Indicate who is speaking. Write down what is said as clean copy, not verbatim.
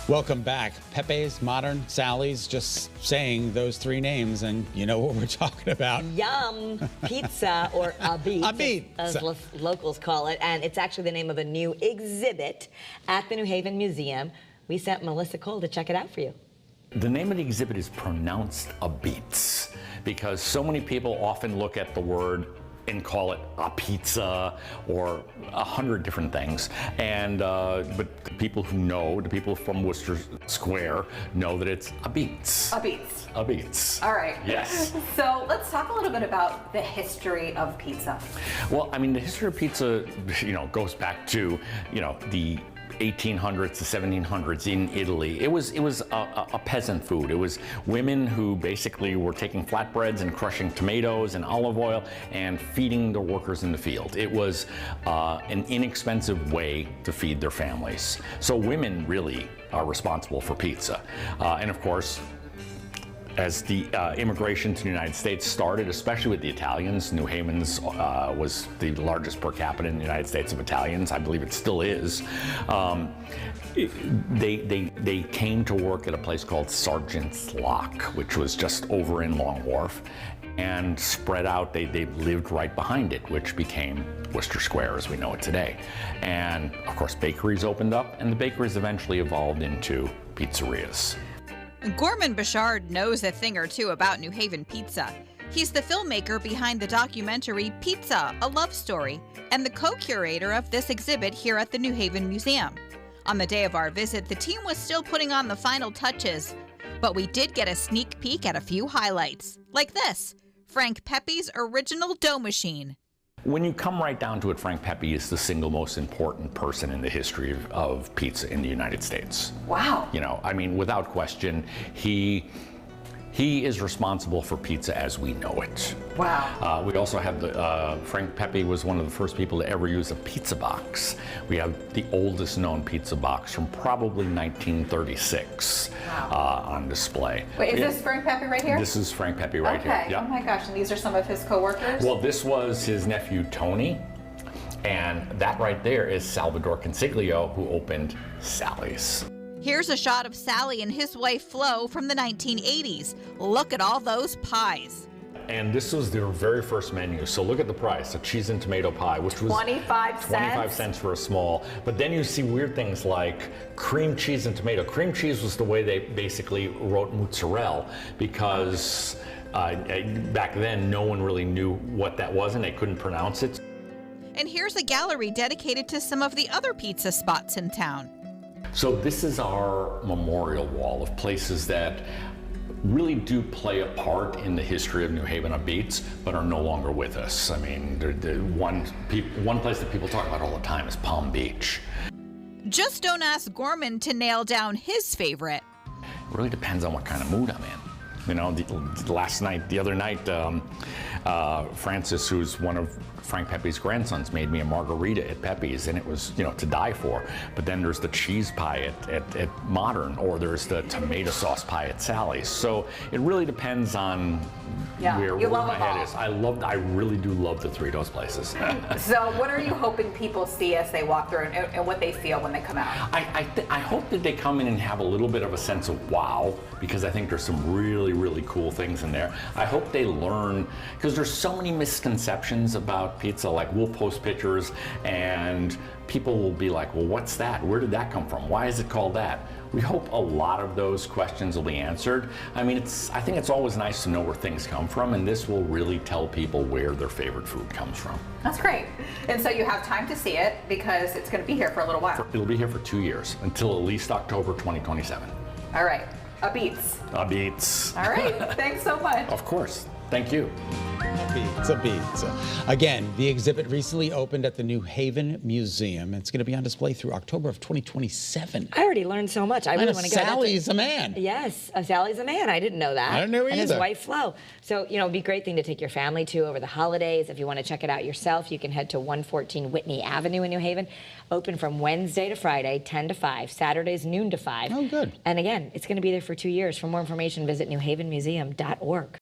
Speaker 1: Welcome back. Pepe's, Modern, Sally's, just saying those three names and you know what we're talking about.
Speaker 2: Yum pizza, or a Beetz, as locals call it. And it's actually the name of a new exhibit at the New Haven Museum. We sent Melissa Cole to check it out for you.
Speaker 3: The name of the exhibit is pronounced a Beetz because so many people often look at the word and call it a pizza or 100 different things. And but the people who know, the people from Wooster Square, know that it's a Beetz.
Speaker 4: A Beetz.
Speaker 3: A Beetz.
Speaker 4: All right.
Speaker 3: Yes.
Speaker 4: So let's talk a little bit about the history of pizza.
Speaker 3: Well, I mean, the history of pizza, goes back to, the 1800s to 1700s in Italy. It was a peasant food. It was women who basically were taking flatbreads and crushing tomatoes and olive oil and feeding the workers in the field. It was an inexpensive way to feed their families. So women really are responsible for pizza. And of course, as the immigration to the United States started, especially with the Italians, New Haven's was the largest per capita in the United States of Italians. I believe it still is. They came to work at a place called Sergeant's Lock, which was just over in Long Wharf, and spread out. They lived right behind it, which became Wooster Square as we know it today. And of course, bakeries opened up, and the bakeries eventually evolved into pizzerias.
Speaker 5: Gorman Bouchard knows a thing or two about New Haven pizza. He's the filmmaker behind the documentary Pizza, a Love Story, and the co-curator of this exhibit here at the New Haven Museum. On the day of our visit, the team was still putting on the final touches, but we did get a sneak peek at a few highlights, like this, Frank Pepe's original dough machine.
Speaker 3: When you come right down to it, Frank Pepe is the single most important person in the history of pizza in the United States.
Speaker 4: Wow.
Speaker 3: I mean, without question, he is responsible for pizza as we know it.
Speaker 4: Wow.
Speaker 3: We also have Frank Pepe was one of the first people to ever use a pizza box. We have the oldest known pizza box from probably 1936 on display.
Speaker 4: Wait, is this Frank Pepe right here?
Speaker 3: This is Frank Pepe right here.
Speaker 4: Okay.
Speaker 3: Yep.
Speaker 4: Oh my gosh, and these are some of his co-workers?
Speaker 3: Well, this was his nephew Tony, and that right there is Salvador Consiglio, who opened Sally's.
Speaker 5: Here's a shot of Sally and his wife Flo from the 1980s. Look at all those pies.
Speaker 3: And this was their very first menu. So look at the price, a cheese and tomato pie, which was
Speaker 4: 25 cents.
Speaker 3: 25 cents for a small. But then you see weird things like cream cheese and tomato. Cream cheese was the way they basically wrote mozzarella because back then no one really knew what that was and they couldn't pronounce it.
Speaker 5: And here's a gallery dedicated to some of the other pizza spots in town.
Speaker 3: So this is our memorial wall of places that really do play a part in the history of New Haven of Beetz, but are no longer with us. I mean, one place that people talk about all the time is Palm Beach.
Speaker 5: Just don't ask Gorman to nail down his favorite.
Speaker 3: It really depends on what kind of mood I'm in. The other night, Francis, who's one of Frank Pepe's grandsons, made me a margarita at Pepe's, and it was, to die for. But then there's the cheese pie at Modern, or there's the tomato sauce pie at Sally's. So it really depends on where my head is. I really do love the three of those places.
Speaker 4: So what are you hoping people see as they walk through and what they feel when they come out?
Speaker 3: I hope that they come in and have a little bit of a sense of wow, because I think there's some really, really cool things in there. I hope they learn, because there's so many misconceptions about pizza. Like, we'll post pictures and people will be like, well, what's that? Where did that come from? Why is it called that? We hope a lot of those questions will be answered. I mean, I think it's always nice to know where things come from, and this will really tell people where their favorite food comes from.
Speaker 4: That's great. And so you have time to see it because it's going to be here for a little while.
Speaker 3: It'll be here for 2 years, until at least October 2027.
Speaker 4: All right. A Beetz.
Speaker 3: A Beetz.
Speaker 4: All right. Thanks so much.
Speaker 3: Of course. Thank you.
Speaker 1: A Beetz. Again, the exhibit recently opened at the New Haven Museum. It's going to be on display through October of 2027.
Speaker 2: I already learned so much. I really want to go.
Speaker 1: Sally's a man.
Speaker 2: Yes, Sally's a man. I didn't know that.
Speaker 1: I didn't know either.
Speaker 2: And his wife, Flo. So, it'd be a great thing to take your family to over the holidays. If you want to check it out yourself, you can head to 114 Whitney Avenue in New Haven. Open from Wednesday to Friday, 10 to 5. Saturdays, noon to 5.
Speaker 1: Oh, good.
Speaker 2: And again, it's going to be there for 2 years. For more information, visit newhavenmuseum.org.